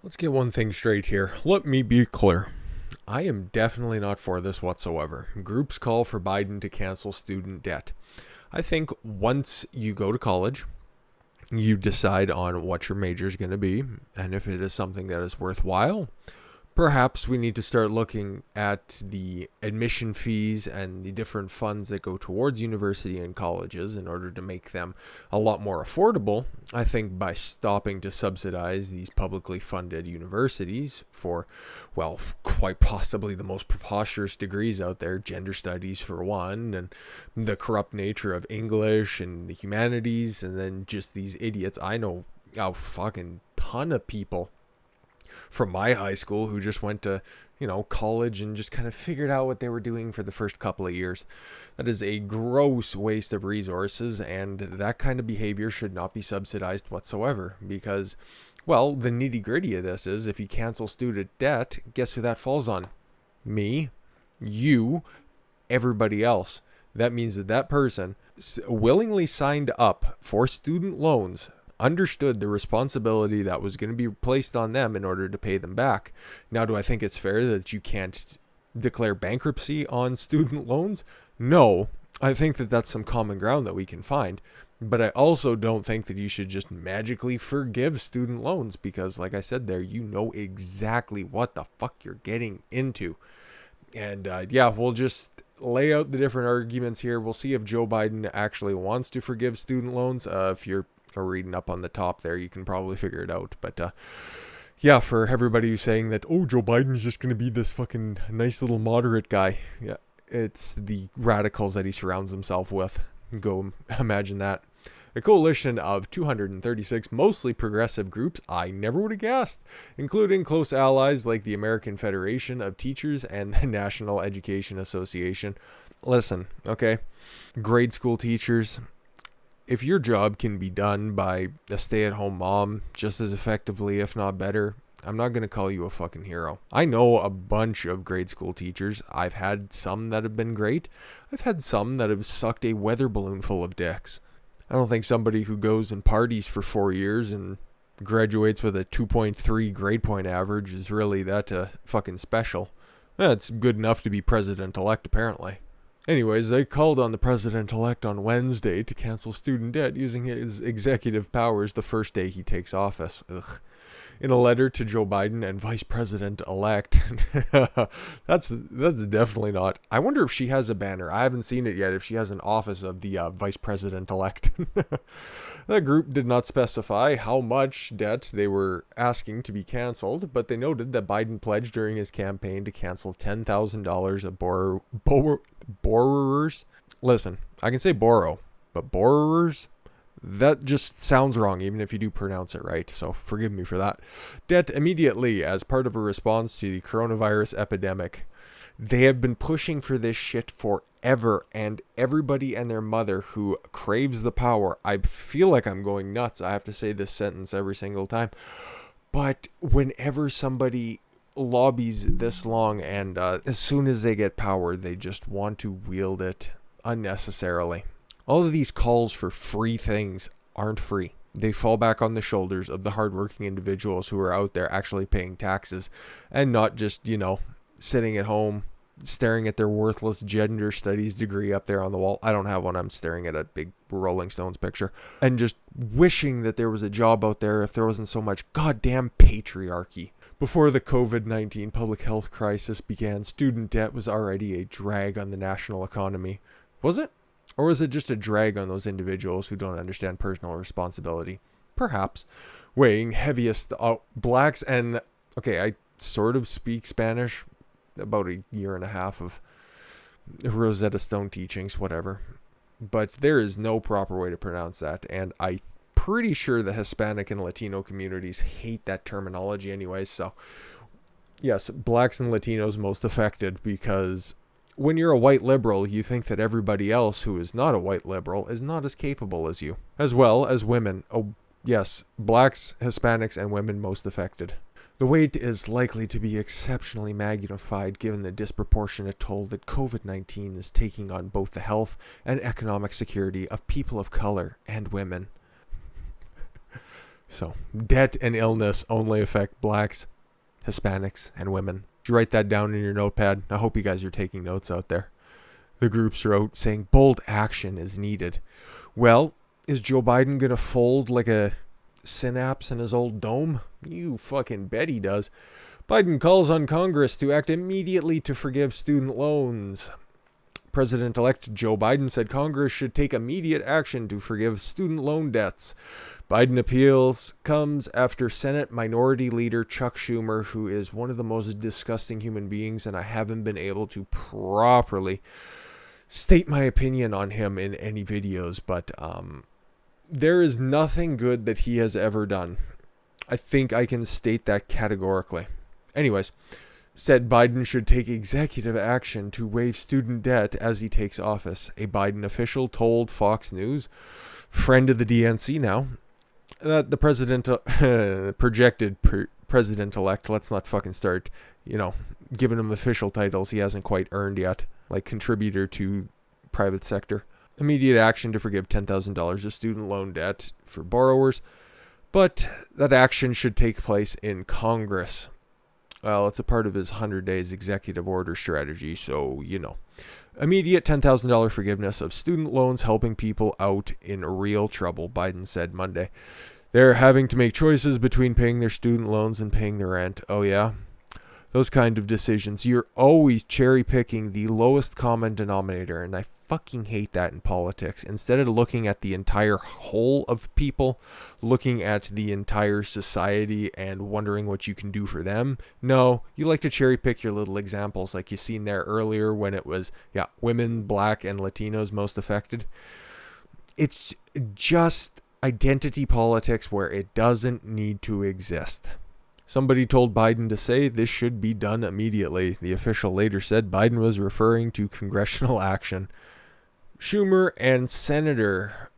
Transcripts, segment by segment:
Let's get one thing straight here. Let me be clear. I am definitely not for this whatsoever. Groups call for Biden to cancel student debt. I think once you go to college, you decide on what your major is going to be, and if it is something that is worthwhile, perhaps we need to start looking at the admission fees and the different funds that go towards university and colleges in order to make them a lot more affordable. I think by stopping to subsidize these publicly funded universities for, well, quite possibly the most preposterous degrees out there, gender studies for one, and the corrupt nature of English and the humanities, and then just these idiots. I know a fucking ton of people from my high school who just went to, college and just kind of figured out what they were doing for the first couple of years. That is a gross waste of resources, and that kind of behavior should not be subsidized whatsoever because, well, the nitty gritty of this is if you cancel student debt, guess who that falls on? Me, you, everybody else. That means that that person willingly signed up for student loans, understood the responsibility that was going to be placed on them in order to pay them back. Now, do I think it's fair that you can't declare bankruptcy on student loans? No. I think that that's some common ground that we can find. But I also don't think that you should just magically forgive student loans because, like I said there, you know exactly what the fuck you're getting into. And we'll just lay out the different arguments here. We'll see if Joe Biden actually wants to forgive student loans. If you're reading up on the top there, you can probably figure it out. But for everybody who's saying that, oh, Joe Biden's just going to be this fucking nice little moderate guy. Yeah, it's the radicals that he surrounds himself with. Go imagine that. A coalition of 236 mostly progressive groups I never would have guessed, including close allies like the American Federation of Teachers and the National Education Association. Listen, okay? Grade school teachers, if your job can be done by a stay-at-home mom just as effectively, if not better, I'm not going to call you a fucking hero. I know a bunch of grade school teachers. I've had some that have been great. I've had some that have sucked a weather balloon full of dicks. I don't think somebody who goes and parties for 4 years and graduates with a 2.3 grade point average is really that fucking special. That's good enough to be president-elect, apparently. Anyways, they called on the president-elect on Wednesday to cancel student debt using his executive powers the first day he takes office. Ugh. In a letter to Joe Biden and Vice President-elect, that's definitely not. I wonder if she has a banner. I haven't seen it yet, if she has an office of the Vice President-elect. The group did not specify how much debt they were asking to be canceled, but they noted that Biden pledged during his campaign to cancel $10,000 of borrowers. Listen, I can say borrow, but borrowers? That just sounds wrong, even if you do pronounce it right, so forgive me for that. Debt immediately as part of a response to the coronavirus epidemic. They have been pushing for this shit forever, and everybody and their mother who craves the power, I feel like I'm going nuts. I have to say this sentence every single time. But whenever somebody lobbies this long and as soon as they get power, they just want to wield it unnecessarily. All of these calls for free things aren't free. They fall back on the shoulders of the hardworking individuals who are out there actually paying taxes and not just, sitting at home staring at their worthless gender studies degree up there on the wall. I don't have one. I'm staring at a big Rolling Stones picture and just wishing that there was a job out there if there wasn't so much goddamn patriarchy. Before the COVID-19 public health crisis began, student debt was already a drag on the national economy. Was it? Or was it just a drag on those individuals who don't understand personal responsibility? Perhaps. Weighing heaviest blacks and... Okay, I sort of speak Spanish. About a year and a half of Rosetta Stone teachings, whatever. But there is no proper way to pronounce that. And I'm pretty sure the Hispanic and Latino communities hate that terminology anyway. So, yes, blacks and Latinos most affected because... when you're a white liberal, you think that everybody else who is not a white liberal is not as capable as you. As well as women. Oh, yes, blacks, Hispanics, and women most affected. The weight is likely to be exceptionally magnified given the disproportionate toll that COVID-19 is taking on both the health and economic security of people of color and women. So, debt and illness only affect blacks, Hispanics, and women. Did you write that down in your notepad? I hope you guys are taking notes out there. The groups wrote saying bold action is needed. Well, is Joe Biden going to fold like a synapse in his old dome? You fucking bet he does. Biden calls on Congress to act immediately to forgive student loans. President-elect Joe Biden said Congress should take immediate action to forgive student loan debts. Biden appeals comes after Senate Minority Leader Chuck Schumer, who is one of the most disgusting human beings, and I haven't been able to properly state my opinion on him in any videos, but there is nothing good that he has ever done. I think I can state that categorically. Anyways, said Biden should take executive action to waive student debt as he takes office. A Biden official told Fox News, friend of the DNC now, that the projected president-elect, let's not fucking start, giving him official titles he hasn't quite earned yet, like contributor to private sector. Immediate action to forgive $10,000 of student loan debt for borrowers, but that action should take place in Congress. Well, it's a part of his 100 days executive order strategy, so, Immediate $10,000 forgiveness of student loans helping people out in real trouble, Biden said Monday. They're having to make choices between paying their student loans and paying their rent. Oh, yeah? Those kind of decisions. You're always cherry-picking the lowest common denominator, and I fucking hate that in politics. Instead of looking at the entire whole of people, looking at the entire society and wondering what you can do for them, no, you like to cherry-pick your little examples like you seen there earlier when it was, women, black, and Latinos most affected. It's just identity politics where it doesn't need to exist. Somebody told Biden to say this should be done immediately. The official later said Biden was referring to congressional action. Schumer and Senator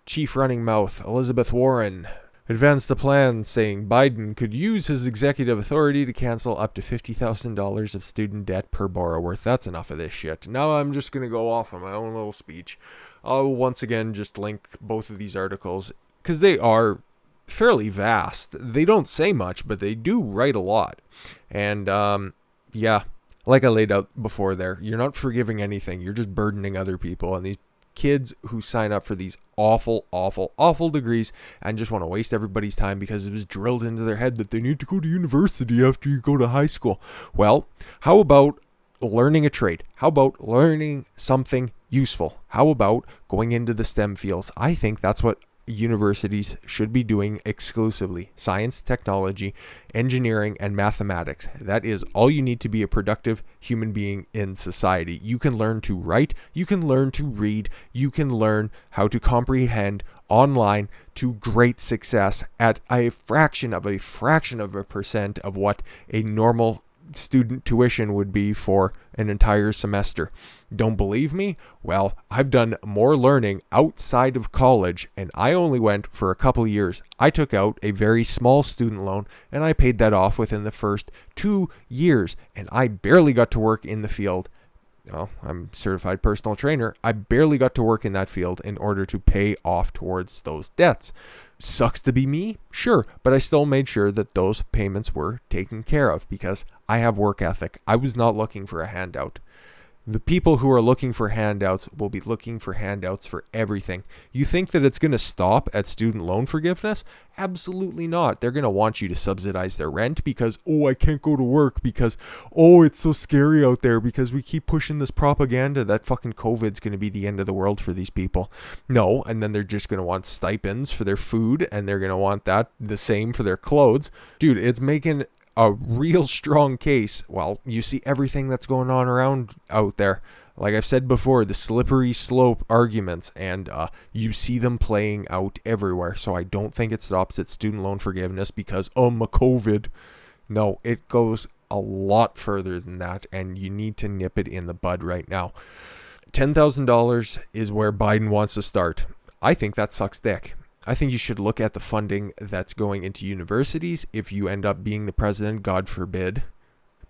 Chief Running Mouth Elizabeth Warren advanced a plan saying Biden could use his executive authority to cancel up to $50,000 of student debt per borrower. That's enough of this shit. Now I'm just going to go off on my own little speech. I'll once again just link both of these articles because they are fairly vast. They don't say much, but they do write a lot. And like I laid out before there, you're not forgiving anything. You're just burdening other people. And these kids who sign up for these awful, awful, awful degrees and just want to waste everybody's time because it was drilled into their head that they need to go to university after you go to high school. Well, how about learning a trade? How about learning something useful? How about going into the STEM fields? I think that's what universities should be doing exclusively. Science, technology, engineering, and mathematics. That is all you need to be a productive human being in society. You can learn to write, you can learn to read, you can learn how to comprehend online to great success at a fraction of a percent of what a normal student tuition would be for an entire semester. Don't believe me? Well, I've done more learning outside of college, and I only went for a couple of years. I took out a very small student loan, and I paid that off within the first 2 years, and I barely got to work in the field. Well, I'm a certified personal trainer. I barely got to work in that field in order to pay off towards those debts. Sucks to be me? Sure, but I still made sure that those payments were taken care of because I have work ethic. I was not looking for a handout. The people who are looking for handouts will be looking for handouts for everything. You think that it's going to stop at student loan forgiveness? Absolutely not. They're going to want you to subsidize their rent because, I can't go to work because, it's so scary out there because we keep pushing this propaganda that fucking COVID's going to be the end of the world for these people. No, and then they're just going to want stipends for their food and they're going to want that the same for their clothes. Dude, it's making a real strong case. Well, you see everything that's going on around out there. Like I've said before, the slippery slope arguments, and you see them playing out everywhere. So I don't think it stops at student loan forgiveness because, my COVID. No, it goes a lot further than that, and you need to nip it in the bud right now. $10,000 is where Biden wants to start. I think that sucks dick. I think you should look at the funding that's going into universities if you end up being the president, God forbid,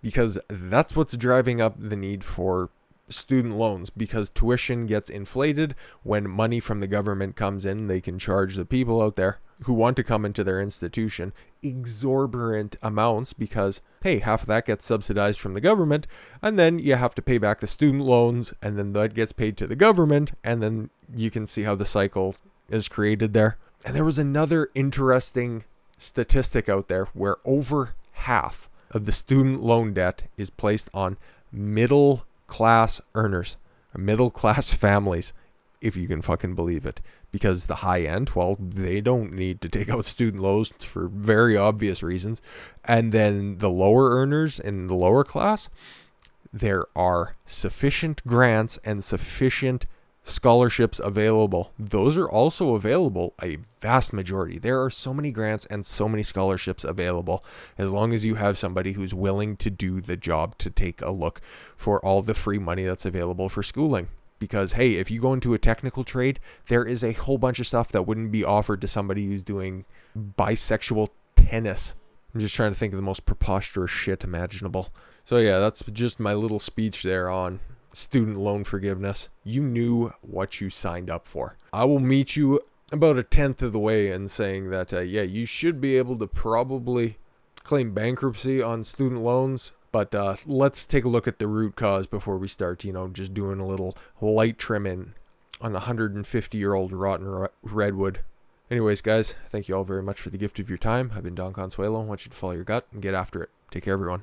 because that's what's driving up the need for student loans because tuition gets inflated when money from the government comes in. They can charge the people out there who want to come into their institution exorbitant amounts because, hey, half of that gets subsidized from the government, and then you have to pay back the student loans, and then that gets paid to the government, and then you can see how the cycle is created there. And there was another interesting statistic out there where over half of the student loan debt is placed on middle class earners, middle class families, if you can fucking believe it. Because the high end, well, they don't need to take out student loans for very obvious reasons. And then the lower earners in the lower class, there are sufficient grants and sufficient scholarships available. Those are also available, a vast majority. There are so many grants and so many scholarships available as long as you have somebody who's willing to do the job to take a look for all the free money that's available for schooling. Because, hey, if you go into a technical trade, there is a whole bunch of stuff that wouldn't be offered to somebody who's doing bisexual tennis. I'm just trying to think of the most preposterous shit imaginable. So yeah, that's just my little speech there on student loan forgiveness. You knew what you signed up for. I will meet you about a tenth of the way in saying that, yeah, you should be able to probably claim bankruptcy on student loans. But let's take a look at the root cause before we start, just doing a little light trimming on a 150-year-old rotten redwood. Anyways, guys, thank you all very much for the gift of your time. I've been Don Consuelo. I want you to follow your gut and get after it. Take care, everyone.